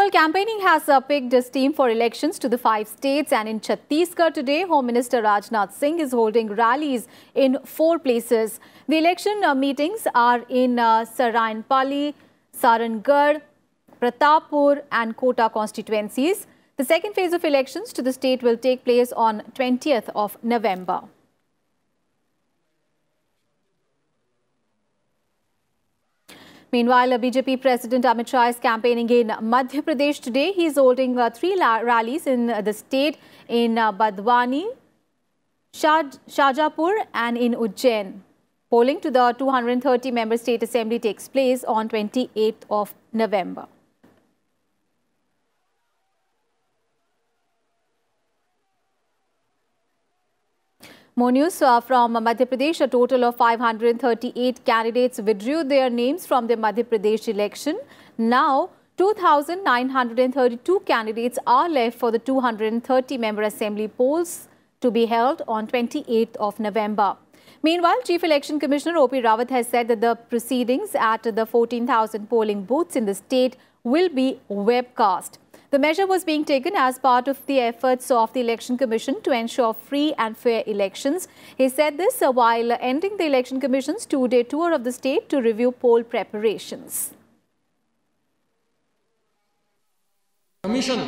Well, campaigning has picked steam for elections to the 5 states, and in Chhattisgarh today, Home Minister Rajnath Singh is holding rallies in 4 places. The election meetings are in Sarainpally, Sarangarh, Pratappur and Kota constituencies. The second phase of elections to the state will take place on 20th of November. Meanwhile, BJP President Amit Shah is campaigning in Madhya Pradesh today. He is holding 3 rallies in the state in Badwani, Shajapur and in Ujjain. Polling to the 230-member state assembly takes place on 28th of November. More news from Madhya Pradesh. A total of 538 candidates withdrew their names from the Madhya Pradesh election. Now, 2,932 candidates are left for the 230-member assembly polls to be held on 28th of November. Meanwhile, Chief Election Commissioner O.P. Rawat has said that the proceedings at the 14,000 polling booths in the state will be webcast. The measure was being taken as part of the efforts of the Election Commission to ensure free and fair elections. He said this while ending the Election Commission's 2-day tour of the state to review poll preparations. Commission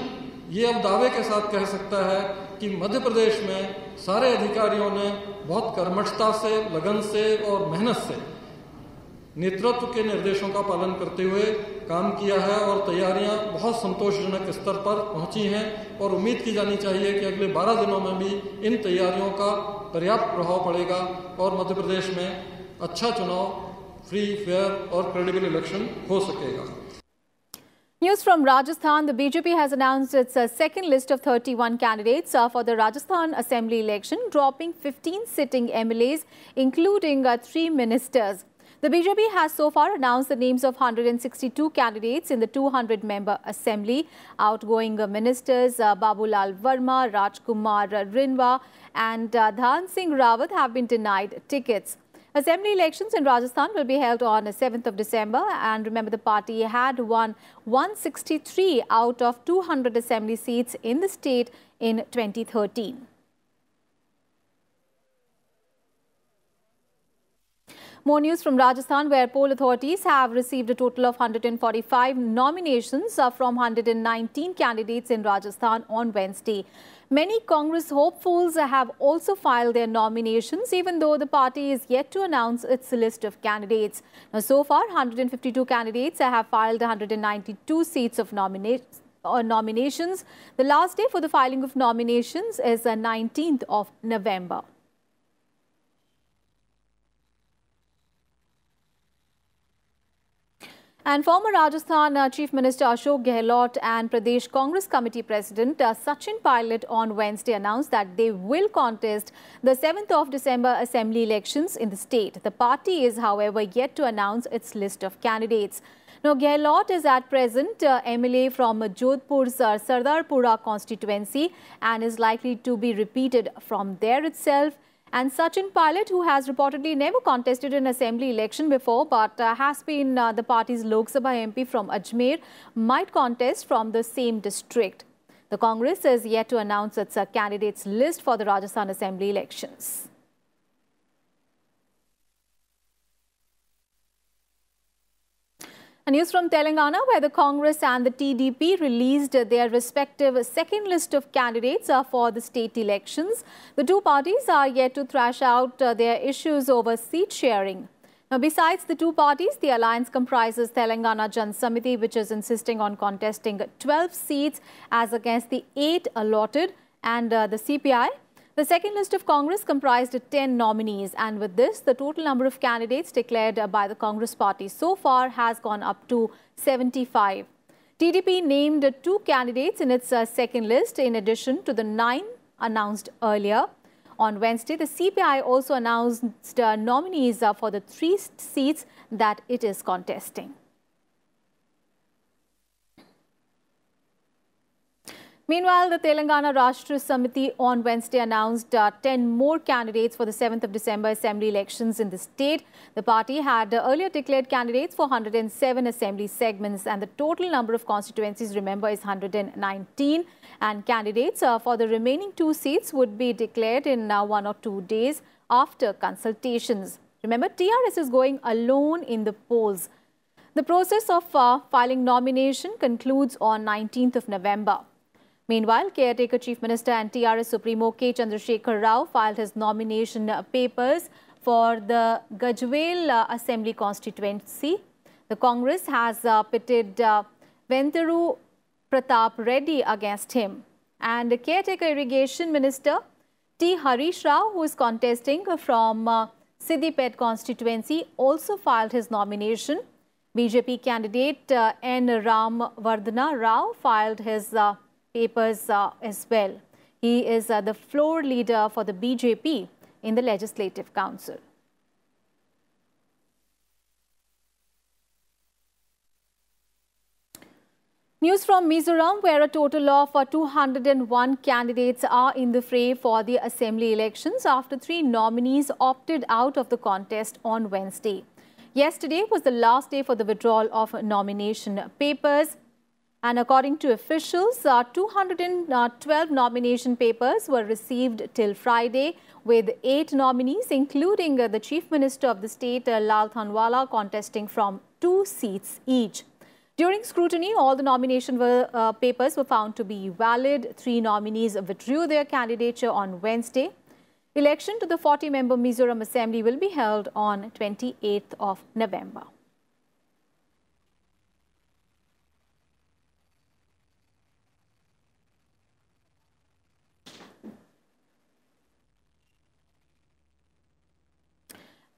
ये अब दावे के साथ कह सकता है कि मध्य प्रदेश में सारे अधिकारियों ने बहुत कर्मठता से, लगन से और मेहनत से नेतृत्व के निर्देशों का पालन करते हुए काम किया है और तैयारियां बहुत संतोषजनक स्तर पर पहुंची हैं और उम्मीद की जानी चाहिए कि अगले 12 दिनों में भी इन तैयारियों का पर्याप्त प्रभाव पड़ेगा और मध्य प्रदेश में अच्छा चुनाव, फ्री, फेयर और क्रेडिबल इलेक्शन हो सकेगा. News from Rajasthan. The BJP has announced its second list of 31 candidates for the Rajasthan Assembly election, dropping 15 sitting MLAs, including 3 ministers. The BJP has so far announced the names of 162 candidates in the 200-member assembly. Outgoing ministers Babulal Verma, Rajkumar Rinwa and Dhan Singh Rawat have been denied tickets. Assembly elections in Rajasthan will be held on 7th of December, and remember the party had won 163 out of 200 assembly seats in the state in 2013. More news from Rajasthan, where poll authorities have received a total of 145 nominations from 119 candidates in Rajasthan on Wednesday. Many Congress hopefuls have also filed their nominations, even though the party is yet to announce its list of candidates. Now, so far, 152 candidates have filed 192 seats of nominations. The last day for the filing of nominations is the 19th of November. And former Rajasthan Chief Minister Ashok Gehlot and Pradesh Congress Committee President Sachin Pilot on Wednesday announced that they will contest the 7th of December Assembly elections in the state. The party is, however, yet to announce its list of candidates. Now, Gehlot is at present MLA from Jodhpur's Sardarpura constituency and is likely to be repeated from there itself. And Sachin Pilot, who has reportedly never contested an assembly election before but has been the party's Lok Sabha MP from Ajmer, might contest from the same district. The Congress is yet to announce its candidates list for the Rajasthan Assembly elections. News from Telangana, where the Congress and the TDP released their respective second list of candidates for the state elections. The two parties are yet to thrash out their issues over seat sharing. Now, besides the two parties, the alliance comprises Telangana Jan Samiti, which is insisting on contesting 12 seats as against the 8 allotted, and the CPI. The second list of Congress comprised 10 nominees, and with this, the total number of candidates declared by the Congress party so far has gone up to 75. TDP named 2 candidates in its second list in addition to the 9 announced earlier. On Wednesday, the CPI also announced nominees for the 3 seats that it is contesting. Meanwhile, the Telangana Rashtra Samiti on Wednesday announced 10 more candidates for the 7th of December assembly elections in the state. The party had earlier declared candidates for 107 assembly segments, and the total number of constituencies, remember, is 119. And candidates for the remaining 2 seats would be declared in 1 or 2 days after consultations. Remember, TRS is going alone in the polls. The process of filing nomination concludes on 19th of November. Meanwhile, caretaker Chief Minister and TRS Supremo K. Chandrasekhar Rao filed his nomination papers for the Gajwel Assembly constituency. The Congress has pitted Venturu Pratap Reddy against him. And caretaker Irrigation Minister T. Harish Rao, who is contesting from Siddipet constituency, also filed his nomination. BJP candidate N. Ram Vardhana Rao filed his papers as well. He is the floor leader for the BJP in the Legislative Council. News from Mizoram, where a total of 201 candidates are in the fray for the assembly elections after 3 nominees opted out of the contest on Wednesday. Yesterday was the last day for the withdrawal of nomination papers. And according to officials, 212 nomination papers were received till Friday, with 8 nominees, including the Chief Minister of the state, Lal Thanwala, contesting from 2 seats each. During scrutiny, all the nomination papers were found to be valid. 3 nominees withdrew their candidature on Wednesday. Election to the 40-member Mizoram Assembly will be held on 28th of November.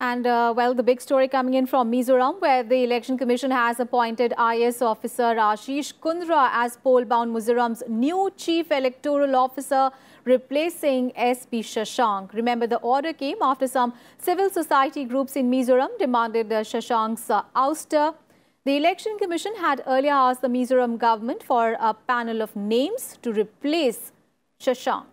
And, well, the big story coming in from Mizoram, where the Election Commission has appointed IS officer Ashish Kundra as poll-bound Mizoram's new chief electoral officer, replacing SP Shashank. Remember, the order came after some civil society groups in Mizoram demanded Shashank's ouster. The Election Commission had earlier asked the Mizoram government for a panel of names to replace Shashank.